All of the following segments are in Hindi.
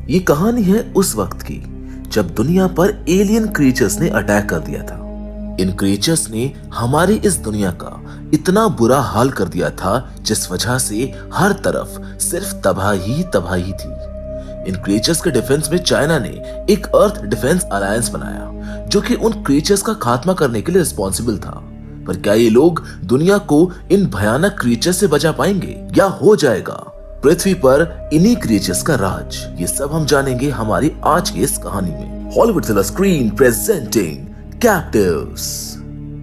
ये कहानी है उस वक्त की जब दुनिया पर एलियन क्रीचर्स ने अटैक कर दिया था। इन क्रीचर्स ने हमारी इस दुनिया का इतना बुरा हाल कर दिया था जिस वजह से हर तरफ सिर्फ तबाही तबाही थी। इन क्रीचर्स के डिफेंस में चाइना ने एक अर्थ डिफेंस अलायंस बनाया जो कि उन क्रीचर्स का खात्मा करने के लिए रिस्पॉन्सिबल था। पर क्या ये लोग दुनिया को इन भयानक क्रीचर्स से बचा पाएंगे या हो जाएगा पृथ्वी पर इन्हीं क्रीचर्स का राज? ये सब हम जानेंगे हमारी आज की इस कहानी में। Hollywood silver screen presenting captives.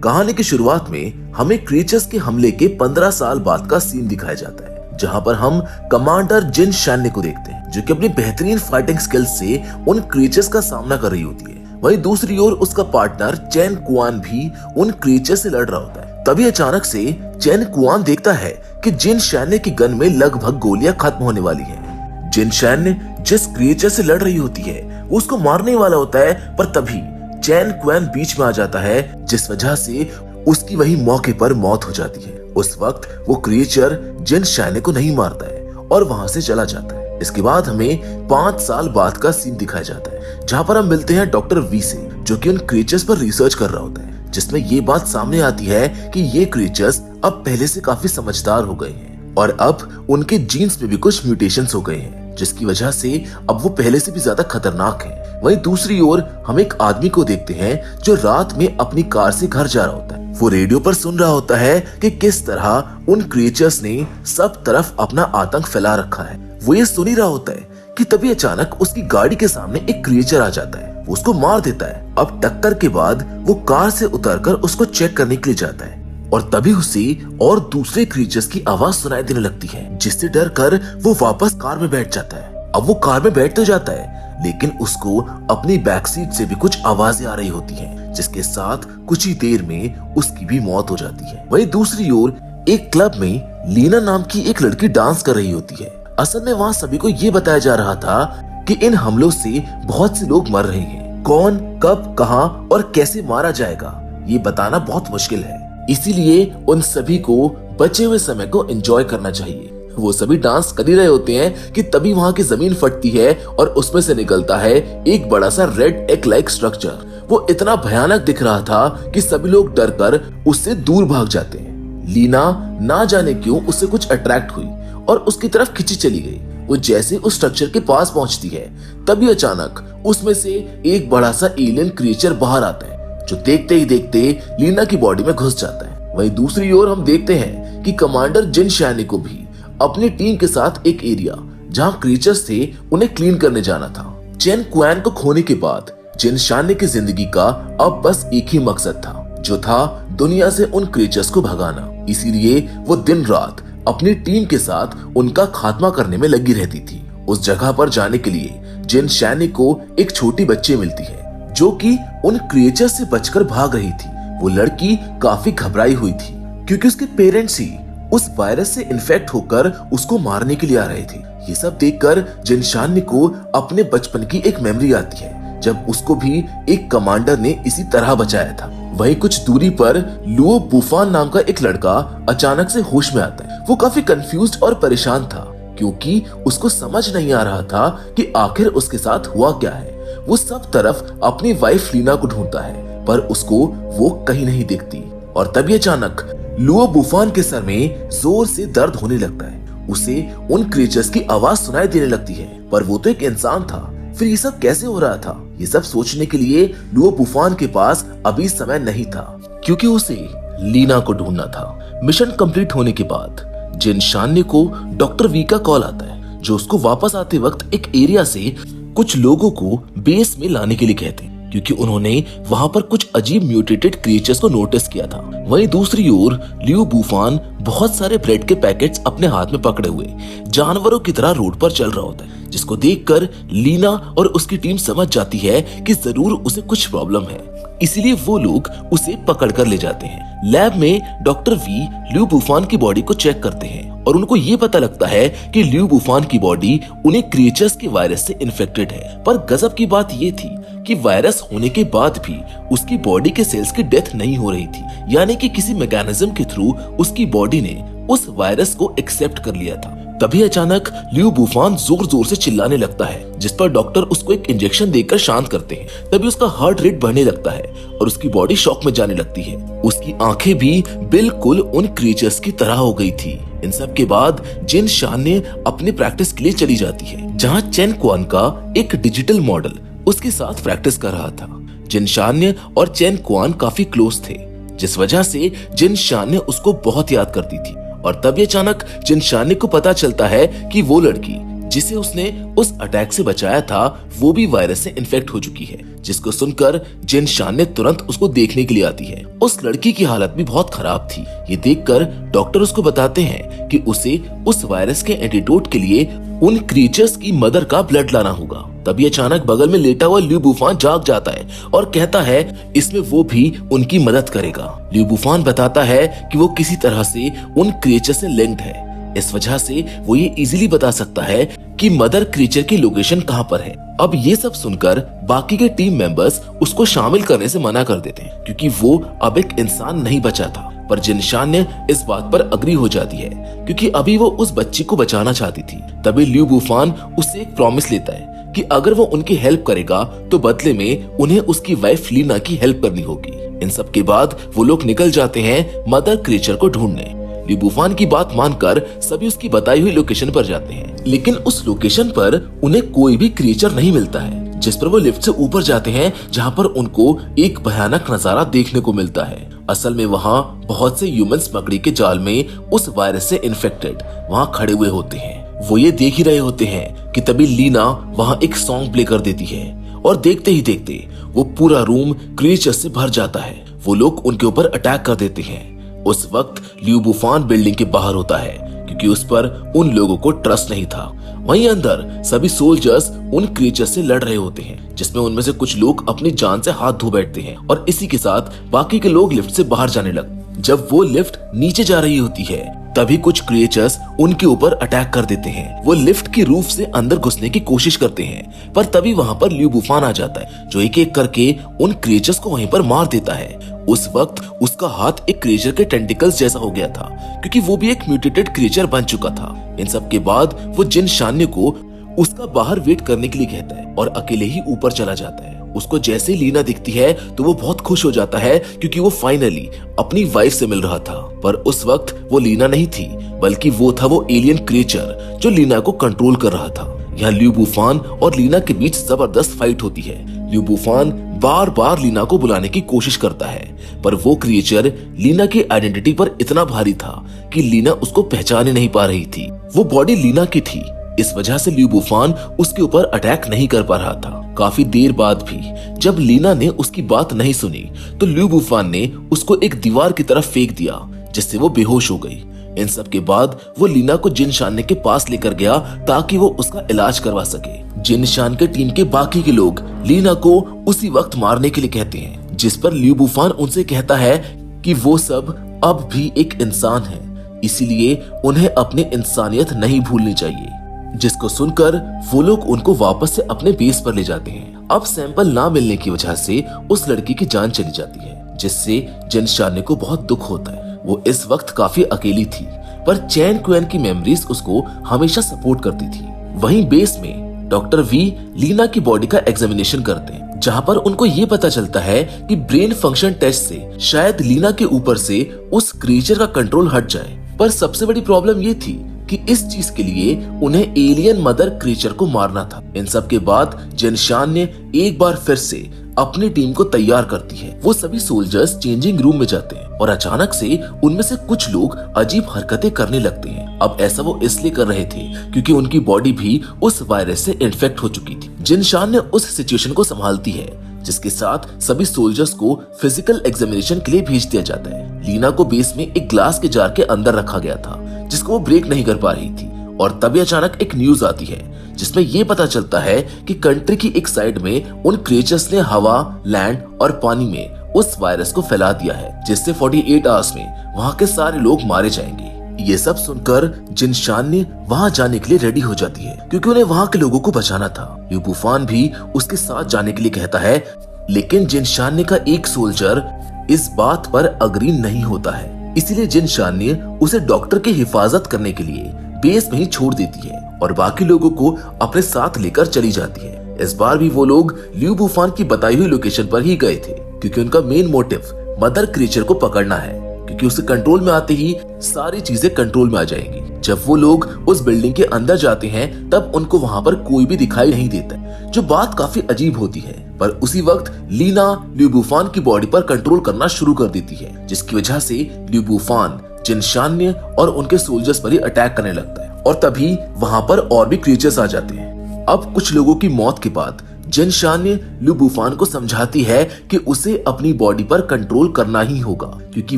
कहानी की शुरुआत में हमें क्रीचर्स के हमले के 15 साल बाद का सीन दिखाया जाता है, जहां पर हम कमांडर जिन शैन्य को देखते हैं जो कि अपनी बेहतरीन फाइटिंग स्किल्स से उन क्रीचर्स का सामना कर रही होती है। वहीं दूसरी ओर उसका पार्टनर चैन कुआन भी उन क्रीचर्स से लड़ रहा होता है। तभी अचानक से चैन कुआन देखता है कि जिन शैन्य की गन में लगभग गोलियां खत्म होने वाली हैं। जिन शैन्य जिस क्रीचर से लड़ रही होती है वो उसको मारने वाला होता है, पर तभी चैन कुआन बीच में आ जाता है जिस वजह से उसकी वही मौके पर मौत हो जाती है। उस वक्त वो क्रीचर जिन शैन्य को नहीं मारता है और वहां से चला जाता है। इसके बाद हमें 5 साल बाद का सीन दिखाया जाता है जहां पर हम मिलते हैं डॉक्टर वी से, जो कि उन क्रीचर्स पर रिसर्च कर रहा होता है, जिसमें ये बात सामने आती है कि ये क्रीचर्स अब पहले से काफी समझदार हो गए हैं और अब उनके जीन्स में भी कुछ म्यूटेशंस हो गए हैं, जिसकी वजह से अब वो पहले से भी ज्यादा खतरनाक हैं। वहीं दूसरी ओर हम एक आदमी को देखते हैं जो रात में अपनी कार से घर जा रहा होता है। वो रेडियो पर सुन रहा होता है कि किस तरह उन क्रीचर्स ने सब तरफ अपना आतंक फैला रखा है। वो ये सुन ही रहा होता है कि तभी अचानक उसकी गाड़ी के सामने एक क्रीचर आ जाता है। वो उसको मार देता है। अब टक्कर के बाद वो कार से उतरकर उसको चेक करने के लिए जाता है और तभी उसे और दूसरे क्रीचर्स की आवाज सुनाई देने लगती है, जिससे डर कर वो वापस कार में बैठ जाता है। अब वो कार में बैठ तो जाता है लेकिन उसको अपनी बैक सीट से भी कुछ आवाजें आ रही होती हैं, जिसके साथ कुछ ही देर में उसकी भी मौत हो जाती है। वहीं दूसरी ओर एक क्लब में लीना नाम की एक लड़की डांस कर रही होती है। असल में वहाँ सभी को ये बताया जा रहा था कि इन हमलों से बहुत से लोग मर रहे हैं। कौन, कब, कहां और कैसे मारा जाएगा ये बताना बहुत मुश्किल है, इसीलिए उन सभी को बचे हुए समय को एंजॉय करना चाहिए। वो सभी डांस कर ही रहे होते हैं कि तभी वहां की जमीन फटती है और उसमें से निकलता है एक बड़ा सा रेड एग लाइक स्ट्रक्चर। वो इतना भयानक दिख रहा था कि सभी लोग डर कर उससे दूर भाग जाते हैं। लीना ना जाने क्यों उससे कुछ अट्रैक्ट हुई और उसकी तरफ खिंची चली गई। वो जैसे उस स्ट्रक्चर के पास पहुंचती है तभी अचानक उसमें से एक बड़ा सा एलियन क्रीचर बाहर आता है, जो देखते ही देखते लीना की बॉडी में घुस जाता है। वहीं दूसरी ओर हम देखते हैं कि कमांडर जिन शैन्य को भी अपनी टीम के साथ एक एरिया जहां क्रीचर्स थे उन्हें क्लीन करने जाना था। चैन कुआन को खोने के बाद जिन शैन्य की जिंदगी का अब बस एक ही मकसद था, जो था दुनिया से उन क्रीचर्स को भगाना। इसीलिए वो दिन रात अपनी टीम के साथ उनका खात्मा करने में लगी रहती थी। उस जगह पर जाने के लिए जिन शैन्य को एक छोटी बच्ची मिलती है जो कि उन क्रीचर्स से बचकर भाग रही थी। वो लड़की काफी घबराई हुई थी क्योंकि उसके पेरेंट्स ही उस वायरस से इन्फेक्ट होकर उसको मारने के लिए आ रहे थे। ये सब देखकर जिन शैन्य को अपने बचपन की एक मेमोरी आती है जब उसको भी एक कमांडर ने इसी तरह बचाया था। वहीं कुछ दूरी पर लुओ बुफान नाम का एक लड़का अचानक से होश में आता है। वो काफी कंफ्यूज्ड और परेशान था क्योंकि उसको समझ नहीं आ रहा था कि आखिर उसके साथ हुआ क्या है। वो सब तरफ अपनी वाइफ लीना को ढूंढता है पर उसको वो कहीं नहीं दिखती और तभी अचानक लुओ बुफान के सर में जोर से दर्द होने लगता है। उसे उन क्रीचर्स की आवाज सुनाई देने लगती है, पर वो तो एक इंसान था। फिर ये सब कैसे हो रहा था? ये सब सोचने के लिए लुओ बुफान के पास अभी समय नहीं था क्योंकि उसे लीना को ढूंढना था। मिशन कंप्लीट होने के बाद जिन शैन्य को डॉक्टर वी का कॉल आता है, जो उसको वापस आते वक्त एक एरिया से कुछ लोगों को बेस में लाने के लिए कहते हैं क्योंकि उन्होंने वहां पर कुछ अजीब म्यूटेटेड क्रीचर्स को नोटिस किया था। वहीं दूसरी ओर लियो बुफान बहुत सारे ब्रेड के पैकेट्स अपने हाथ में पकड़े हुए जानवरों की तरह रोड पर चल रहा होता है, जिसको देखकर लीना और उसकी टीम समझ जाती है कि जरूर उसे कुछ प्रॉब्लम है। इसीलिए वो लोग उसे पकड़ कर ले जाते हैं। लैब में डॉक्टर वी लियो बुफान की बॉडी को चेक करते हैं और उनको ये पता लगता है कि लियो बुफान की बॉडी उन्हें क्रीचर्स के वायरस से इन्फेक्टेड है। पर गजब की बात ये थी कि वायरस होने के बाद भी उसकी बॉडी के सेल्स की डेथ नहीं हो रही थी, यानी कि किसी मैकेनिज्म के थ्रू उसकी बॉडी ने उस वायरस को एक्सेप्ट कर लिया था। तभी अचानक लियू बुफान जोर जोर से चिल्लाने लगता है, जिस पर डॉक्टर उसको एक इंजेक्शन देकर शांत करते हैं। तभी उसका हार्ट रेट बढ़ने लगता है और उसकी बॉडी शॉक में जाने लगती है। उसकी आंखें भी बिल्कुल उन क्रीचर्स की तरह हो गई थी। इन सब के बाद जिन शान ने अपनी प्रैक्टिस के लिए चली जाती है, जहाँ चेन क्वान का एक डिजिटल मॉडल उसके साथ प्रैक्टिस कर रहा था। जिन शान और चेन क्वान काफी क्लोज थे, जिस वजह से जिन शान उसको बहुत याद करती थी। और तभी अचानक जिन शान को पता चलता है कि वो लड़की जिसे उसने उस अटैक से बचाया था वो भी वायरस से इन्फेक्ट हो चुकी है, जिसको सुनकर जिन शान तुरंत उसको देखने के लिए आती है। उस लड़की की हालत भी बहुत खराब थी। ये देखकर डॉक्टर उसको बताते हैं कि उसे उस वायरस के एंटीडोट के लिए उन क्रीचर्स की मदर का ब्लड लाना होगा। तभी अचानक बगल में लेटा हुआ लियू बुफान जाग जाता है और कहता है इसमें वो भी उनकी मदद करेगा। लियू बुफान बताता है कि वो किसी तरह से उन क्रीचर से लिंक्ड है, इस वजह से वो ये इजीली बता सकता है कि मदर क्रीचर की लोकेशन कहां पर है। अब ये सब सुनकर बाकी के टीम मेंबर्स उसको शामिल करने से मना कर देते हैं, क्योंकि वो अब एक इंसान नहीं बचा था। पर जिनशान ने इस बात पर अग्री हो जाती है, क्योंकि अभी वो उस बच्ची को बचाना चाहती थी। तभी लियू बुफान उससे एक प्रॉमिस लेता है कि अगर वो उनकी हेल्प करेगा तो बदले में उन्हें उसकी वाइफ लीना की हेल्प करनी होगी। इन सब के बाद वो लोग निकल जाते हैं मदर क्रीचर को ढूंढने। लियू बुफान की बात मानकर सभी उसकी बताई हुई लोकेशन पर जाते हैं, लेकिन उस लोकेशन पर उन्हें कोई भी क्रीचर नहीं मिलता है। जिस पर वो लिफ्ट से ऊपर जाते हैं, जहाँ पर उनको एक भयानक नजारा देखने को मिलता है। असल में वहाँ बहुत से ह्यूमंस मकड़ी के जाल में उस वायरस से इन्फेक्टेड वहाँ खड़े हुए होते हैं। वो ये देख ही रहे होते हैं कि तभी लीना वहाँ एक सॉन्ग प्ले कर देती है और देखते ही देखते वो पूरा रूम क्रीचर से भर जाता है। वो लोग उनके ऊपर अटैक कर देते हैं। उस वक्त लियू बुफान बिल्डिंग के बाहर होता है, क्योंकि उस पर उन लोगों को ट्रस्ट नहीं था। वहीं अंदर सभी सोल्जर्स उन क्रीचर से लड़ रहे होते हैं, जिसमें उनमें से कुछ लोग अपनी जान से हाथ धो बैठते हैं और इसी के साथ बाकी के लोग लिफ्ट से बाहर जाने लगते। जब वो लिफ्ट नीचे जा रही होती है, तभी कुछ क्रिएचर्स उनके ऊपर अटैक कर देते हैं। वो लिफ्ट की रूफ से अंदर घुसने की कोशिश करते हैं, पर तभी वहाँ पर लियू बुफान आ जाता है, जो एक एक करके उन क्रिएचर्स को वहीं पर मार देता है। उस वक्त उसका हाथ एक क्रिएचर के टेंटिकल्स जैसा हो गया था, क्योंकि वो भी एक म्यूटेटेड क्रिएचर बन चुका था। इन सब के बाद वो जिन शान्य को उसका बाहर वेट करने के लिए कहता है और अकेले ही ऊपर चला जाता है। उसको जैसे ही लीना दिखती है तो वो बहुत खुश हो जाता है, क्योंकि वो फाइनली अपनी वाइफ से मिल रहा था। पर उस वक्त वो लीना नहीं थी, बल्कि वो था वो एलियन क्रिएचर जो लीना को कंट्रोल कर रहा था। यहाँ लियू बुफान और लीना के बीच जबरदस्त फाइट होती है। लियू बुफान बार बार लीना को बुलाने की कोशिश करता है, पर वो क्रिएचर लीना की आइडेंटिटी पर इतना भारी था कि लीना उसको पहचान नहीं पा रही थी। वो बॉडी लीना की थी, इस वजह से लियू बुफान उसके ऊपर अटैक नहीं कर पा रहा था। काफी देर बाद भी जब लीना ने उसकी बात नहीं सुनी, तो लियू बुफान ने उसको एक दीवार की तरफ फेंक दिया, जिससे वो बेहोश हो गई। इन सब के बाद वो लीना को जिनशान के पास लेकर गया ताकि वो उसका इलाज करवा सके। जिनशान के टीम के बाकी के लोग लीना को उसी वक्त मारने के लिए कहते हैं, जिस पर लियू बुफान उनसे कहता है कि वो सब अब भी एक इंसान है, इसीलिए उन्हें अपनी इंसानियत नहीं भूलनी चाहिए। जिसको सुनकर वो लोग उनको वापस से अपने बेस पर ले जाते हैं। अब सैंपल ना मिलने की वजह से उस लड़की की जान चली जाती है, जिससे जिनशान को बहुत दुख होता है। वो इस वक्त काफी अकेली थी, पर चैन क्वेन की मेमोरीज उसको हमेशा सपोर्ट करती थी। वहीं बेस में डॉक्टर वी लीना की बॉडी का एग्जामिनेशन करते हैं, जहां पर उनको ये पता चलता है कि ब्रेन फंक्शन टेस्ट से शायद लीना के ऊपर से उस क्रिएचर का कंट्रोल हट जाए। पर सबसे बड़ी प्रॉब्लम ये थी कि इस चीज के लिए उन्हें एलियन मदर क्रिएचर को मारना था। इन सब के बाद जिनशान ने एक बार फिर से अपनी टीम को तैयार करती है। वो सभी सोल्जर्स चेंजिंग रूम में जाते हैं और अचानक से उनमें से कुछ लोग अजीब हरकतें करने लगते हैं। अब ऐसा वो इसलिए कर रहे थे क्योंकि उनकी बॉडी भी उस वायरस से इन्फेक्ट हो चुकी थी। जिनशान ने उस सिचुएशन को संभालती है, जिसके साथ सभी सोल्जर्स को फिजिकल एग्जामिनेशन के लिए भेज दिया जाता है। लीना को बेस में एक ग्लास के जार के अंदर रखा गया था, जिसको वो ब्रेक नहीं कर पा रही थी। और तभी अचानक एक न्यूज आती है, जिसमें ये पता चलता है कि कंट्री की एक साइड में उन क्रिएचर्स ने हवा, लैंड और पानी में उस वायरस को फैला दिया है, जिससे 48 आवर्स में वहाँ के सारे लोग मारे जाएंगे। ये सब सुनकर जिनशान ने वहाँ जाने के लिए रेडी हो जाती है, क्योंकि उन्हें वहाँ के लोगों को बचाना था। लियू बुफान भी उसके साथ जाने के लिए कहता है, लेकिन जिनशान का एक सोल्जर इस बात पर अग्री नहीं होता है। इसीलिए जिनशान ने उसे डॉक्टर की हिफाजत करने के लिए बेस में ही छोड़ देती है और बाकी लोगों को अपने साथ लेकर चली जाती है। इस बार भी वो लोग लियू बुफान की बताई हुई लोकेशन पर ही गए थे, क्योंकि उनका मेन मोटिव मदर क्रीचर को पकड़ना है, क्योंकि उसे कंट्रोल में आते ही सारी चीजें कंट्रोल में आ जाएंगी। जब वो लोग उस बिल्डिंग के अंदर जाते हैं तब उनको वहाँ पर कोई भी दिखाई नहीं देता, जो बात काफी अजीब होती है। पर उसी वक्त लीना लियू बुफान की बॉडी पर कंट्रोल करना शुरू कर देती है, जिसकी वजह से लियू बुफान जिनशान्य और उनके सोल्जर्स पर ही अटैक करने लगता है और तभी वहाँ पर और भी क्रीचर्स आ जाते हैं। अब कुछ लोगों की मौत के बाद जिनशान्य लियू बुफान को समझाती है कि उसे अपनी बॉडी पर कंट्रोल करना ही होगा, क्योंकि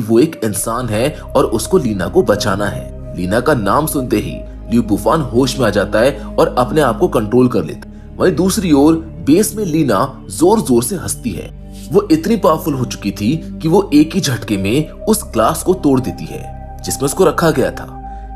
वो एक इंसान है और उसको लीना को बचाना है। लीना का नाम सुनते ही लियू बुफान होश में आ जाता है और अपने आप को कंट्रोल कर लेता है। वहीं दूसरी ओर बेस में लीना जोर जोर से हंसती है। वो इतनी पावरफुल हो चुकी थी कि वो एक ही झटके में उस ग्लास को तोड़ देती है जिसमें उसको रखा गया था,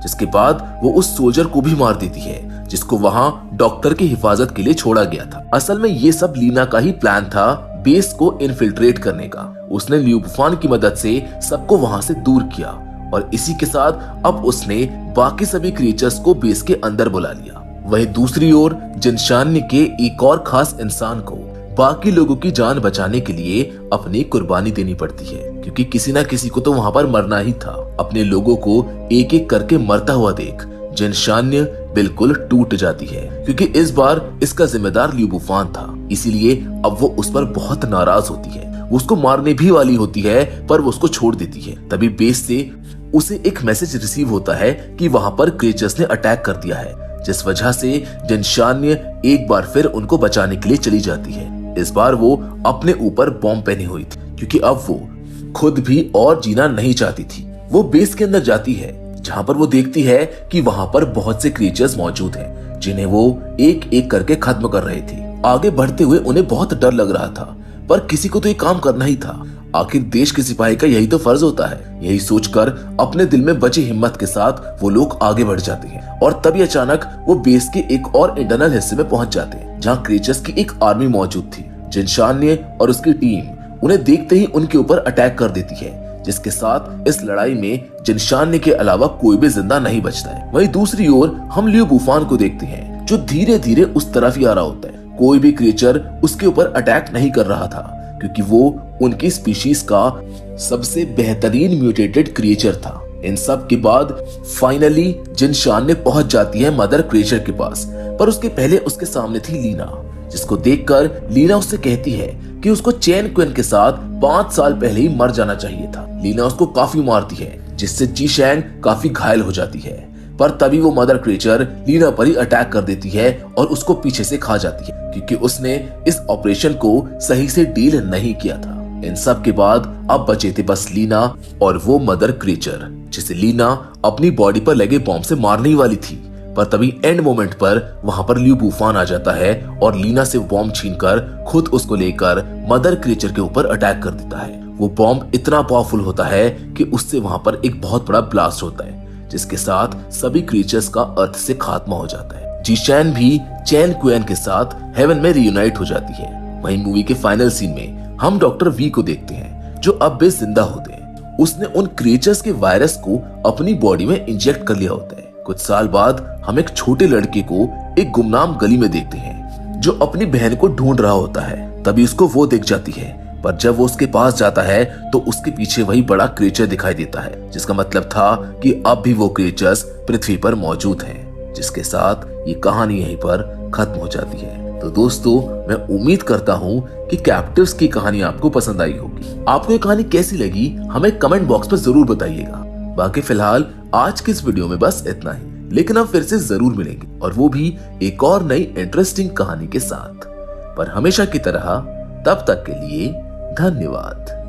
जिसके बाद वो उस सोल्जर को भी मार देती है जिसको वहां डॉक्टर की हिफाजत के लिए छोड़ा गया था। असल में ये सब लीना का ही प्लान था बेस को इन्फिल्ट्रेट करने का। उसने लियू बुफान की मदद से सबको वहां से दूर किया और इसी के साथ अब उसने बाकी सभी क्रीचर्स को बेस के अंदर बुला लिया। वहीं दूसरी ओर जिनशान्य के एक और खास इंसान को बाकी लोगों की जान बचाने के लिए अपनी कुर्बानी देनी पड़ती है, क्योंकि किसी ना किसी को तो वहां पर मरना ही था। अपने लोगों को एक एक करके मरता हुआ देख जिनशान्य बिल्कुल टूट जाती है, क्योंकि इस बार इसका जिम्मेदार लियू बुफान था। इसीलिए अब वो उस पर बहुत नाराज होती है। वो उसको मारने भी वाली होती है पर वो उसको छोड़ देती है। तभी बेस से उसे एक मैसेज रिसीव होता है कि वहां पर क्रीचर्स ने अटैक कर दिया है, जिस वजह से जिनशान्य एक बार फिर उनको बचाने के लिए चली जाती है। इस बार वो अपने ऊपर बॉम्ब पहनी हुई थी, क्योंकि अब वो खुद भी और जीना नहीं चाहती थी। वो बेस के अंदर जाती है, जहां पर वो देखती है कि वहां पर बहुत से क्रीचर्स मौजूद हैं, जिन्हें वो एक एक करके खत्म कर रहे थे। आगे बढ़ते हुए उन्हें बहुत डर लग रहा था, पर किसी को तो ये काम करना ही था। आखिर देश के सिपाही का यही तो फर्ज होता है। यही सोचकर अपने दिल में बची हिम्मत के साथ वो लोग आगे बढ़ जाते हैं और तभी अचानक वो बेस के एक और इंटरनल हिस्से में पहुंच जाते हैं, जहां क्रीचर्स की एक आर्मी मौजूद थी। जिनशान्य और उसकी टीम उन्हें देखते ही उनके ऊपर अटैक कर देती है, जिसके साथ इस लड़ाई में जिनशान्य के अलावा कोई भी जिंदा नहीं बचता है। वहीं दूसरी ओर हम लियू बुफान को देखते हैं, जो धीरे धीरे उस तरफ ही आ रहा होता है। कोई भी क्रीचर उसके ऊपर अटैक नहीं कर रहा था, क्योंकि वो उनकी स्पीशीज का सबसे बेहतरीन म्यूटेटेड क्रिएचर था। इन सब के बाद फाइनली जिनशान्य पहुंच जाती है मदर क्रिएचर के पास, पर उसके पहले उसके सामने थी लीना, जिसको देखकर लीना उससे कहती है कि उसको चैन क्वेन के साथ 5 साल पहले ही मर जाना चाहिए था। लीना उसको काफी मारती है, जिससे जी शैंग काफी घायल हो जाती है, पर तभी वो मदर क्रिएचर लीना पर ही अटैक कर देती है और उसको पीछे से खा जाती है, क्योंकि उसने इस ऑपरेशन को सही से डील नहीं किया था। इन सब के बाद अब बचे थे बस लीना और वो मदर क्रिएचर, जिसे लीना अपनी बॉडी पर लगे बॉम्ब से मारने ही वाली थी। पर तभी एंड मोमेंट पर वहां पर लियू बुफान आ जाता है और लीना से बॉम्ब छीनकर खुद उसको लेकर मदर क्रिएचर के ऊपर अटैक कर देता है। वो बॉम्ब इतना पावरफुल होता है कि उससे वहां पर एक बहुत बड़ा ब्लास्ट होता है, जिसके साथ सभी क्रीचर्स का अर्थ से खात्मा हो जाता है। जीशैन भी चैन क्वेन के साथ हेवन में रियूनाइट हो जाती है। वहीं मूवी के फाइनल सीन में हम डॉक्टर वी को देखते हैं, जो अब भी जिंदा होते हैं। उसने उन क्रीचर्स के वायरस को अपनी बॉडी में इंजेक्ट कर लिया होता है। कुछ साल बाद हम एक छोटे लड़के को एक गुमनाम गली में देखते हैं, जो अपनी बहन को ढूंढ रहा होता है। तभी उसको वो दिख जाती है, पर जब वो उसके पास जाता है तो उसके पीछे वही बड़ा क्रीचर दिखाई देता है, जिसका मतलब था कि अब भी वो क्रीचर्स पृथ्वी पर मौजूद हैं। जिसके साथ ये कहानी यहीं पर खत्म हो जाती है। तो दोस्तों, मैं उम्मीद करता हूँ कि कैप्टिव्स की कहानी आपको पसंद आई होगी। आपको ये कहानी कैसी लगी हमें कमेंट बॉक्स में जरूर बताइएगा। बाकी फिलहाल आज की इस वीडियो में बस इतना ही, लेकिन हम फिर से जरूर मिलेंगे, और वो भी एक और नई इंटरेस्टिंग कहानी के साथ। पर हमेशा की तरह तब तक के लिए धन्यवाद।